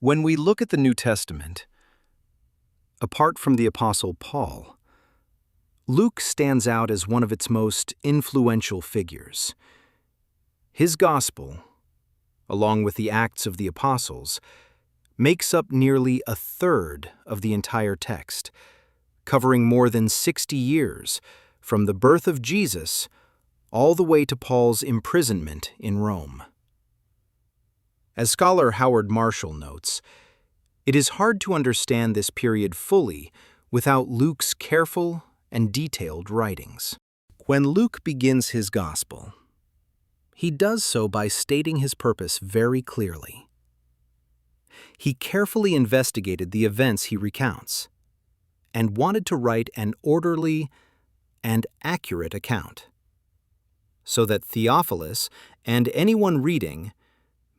When we look at the New Testament, apart from the Apostle Paul, Luke stands out as one of its most influential figures. His Gospel, along with the Acts of the Apostles, makes up nearly a third of the entire text, covering more than 60 years from the birth of Jesus all the way to Paul's imprisonment in Rome. As scholar Howard Marshall notes, it is hard to understand this period fully without Luke's careful and detailed writings. When Luke begins his Gospel, he does so by stating his purpose very clearly. He carefully investigated the events he recounts and wanted to write an orderly and accurate account, so that Theophilus and anyone reading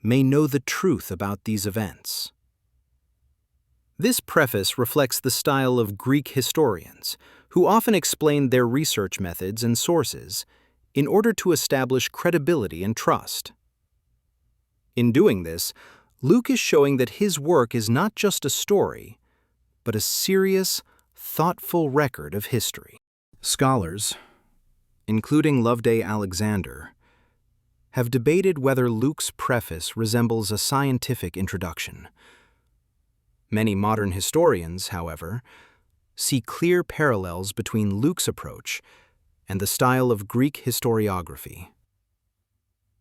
may know the truth about these events. This preface reflects the style of Greek historians, who often explained their research methods and sources in order to establish credibility and trust. In doing this, Luke is showing that his work is not just a story, but a serious, thoughtful record of history. Scholars, including Loveday Alexander, have debated whether Luke's preface resembles a scientific introduction. Many modern historians, however, see clear parallels between Luke's approach and the style of Greek historiography.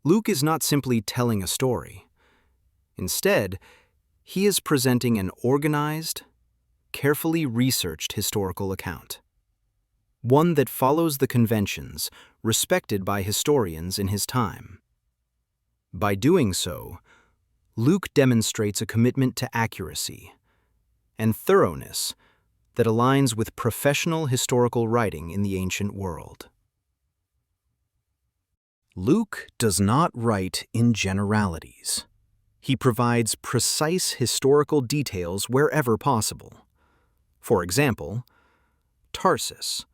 Luke is not simply telling a story. Instead, he is presenting an organized, carefully researched historical account, one that follows the conventions respected by historians in his time. By doing so, Luke demonstrates a commitment to accuracy and thoroughness that aligns with professional historical writing in the ancient world. Luke does not write in generalities. He provides precise historical details wherever possible. For example, Tarsus,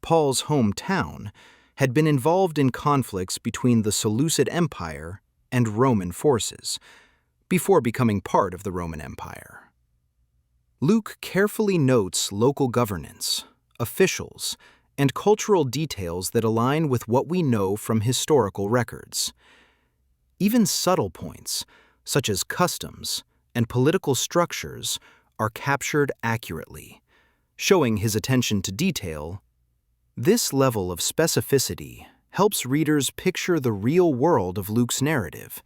Paul's hometown, had been involved in conflicts between the Seleucid Empire and Roman forces before becoming part of the Roman Empire. Luke carefully notes local governance, officials, and cultural details that align with what we know from historical records. Even subtle points, such as customs and political structures, are captured accurately, showing his attention to detail. This level of specificity helps readers picture the real world of Luke's narrative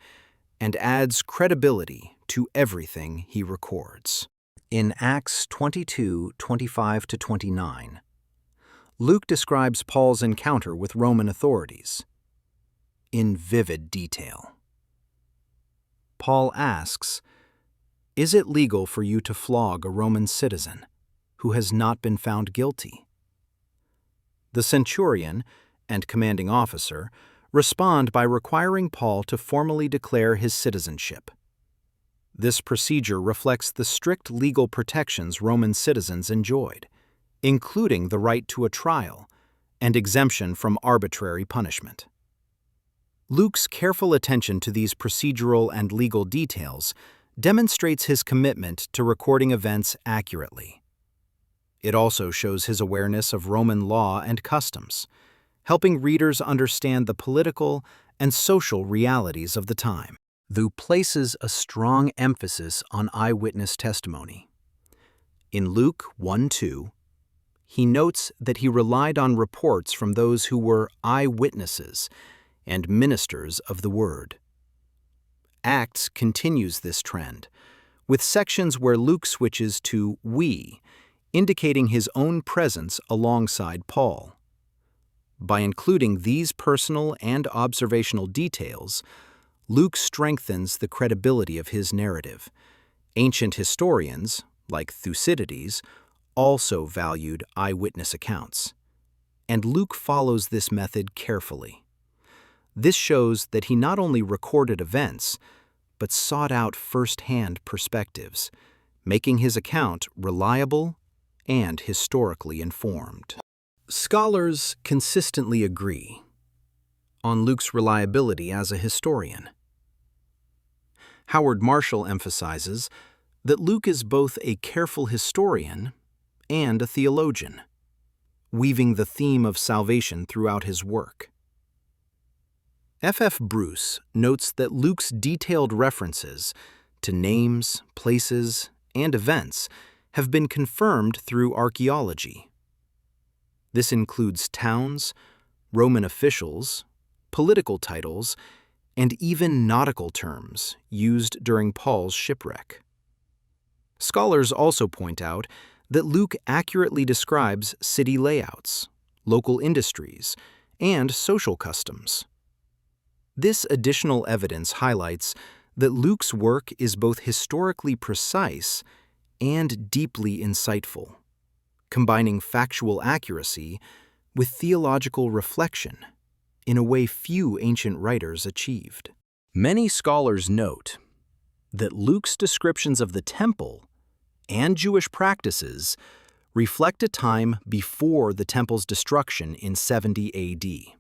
and adds credibility to everything he records. In Acts 22:25-29, Luke describes Paul's encounter with Roman authorities in vivid detail. Paul asks, "Is it legal for you to flog a Roman citizen who has not been found guilty?" The centurion and commanding officer respond by requiring Paul to formally declare his citizenship. This procedure reflects the strict legal protections Roman citizens enjoyed, including the right to a trial and exemption from arbitrary punishment. Luke's careful attention to these procedural and legal details demonstrates his commitment to recording events accurately. It also shows his awareness of Roman law and customs, helping readers understand the political and social realities of the time. Luke places a strong emphasis on eyewitness testimony. In Luke 1:2, he notes that he relied on reports from those who were eyewitnesses and ministers of the word. Acts continues this trend, with sections where Luke switches to we, indicating his own presence alongside Paul. By including these personal and observational details, Luke strengthens the credibility of his narrative. Ancient historians, like Thucydides, also valued eyewitness accounts, and Luke follows this method carefully. This shows that he not only recorded events, but sought out first-hand perspectives, making his account reliable and historically informed. Scholars consistently agree on Luke's reliability as a historian. Howard Marshall emphasizes that Luke is both a careful historian and a theologian, weaving the theme of salvation throughout his work. F. Bruce notes that Luke's detailed references to names, places, and events have been confirmed through archaeology. This includes towns, Roman officials, political titles, and even nautical terms used during Paul's shipwreck. Scholars also point out that Luke accurately describes city layouts, local industries, and social customs. This additional evidence highlights that Luke's work is both historically precise and deeply insightful, combining factual accuracy with theological reflection in a way few ancient writers achieved. Many scholars note that Luke's descriptions of the temple and Jewish practices reflect a time before the temple's destruction in 70 A.D.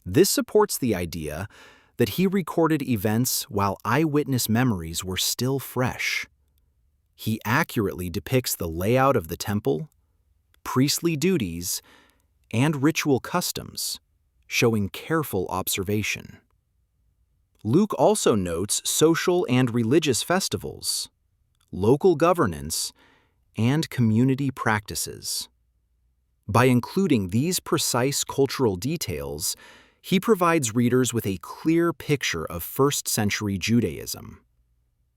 This supports the idea that he recorded events while eyewitness memories were still fresh. He accurately depicts the layout of the temple, priestly duties, and ritual customs, showing careful observation. Luke also notes social and religious festivals, local governance, and community practices. By including these precise cultural details, he provides readers with a clear picture of first-century Judaism.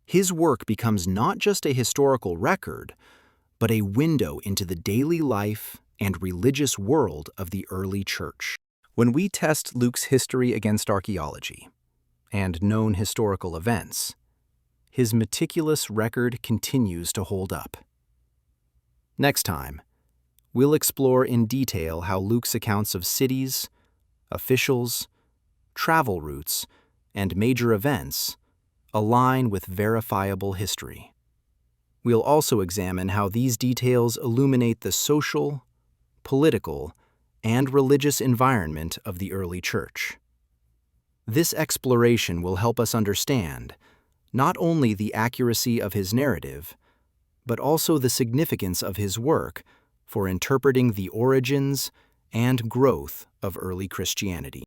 His work becomes not just a historical record, but a window into the daily life and religious world of the early church. When we test Luke's history against archaeology and known historical events, his meticulous record continues to hold up. Next time, we'll explore in detail how Luke's accounts of cities, officials, travel routes, and major events align with verifiable history. We'll also examine how these details illuminate the social, political, and religious environment of the early church. This exploration will help us understand not only the accuracy of his narrative, but also the significance of his work for interpreting the origins and growth of early Christianity.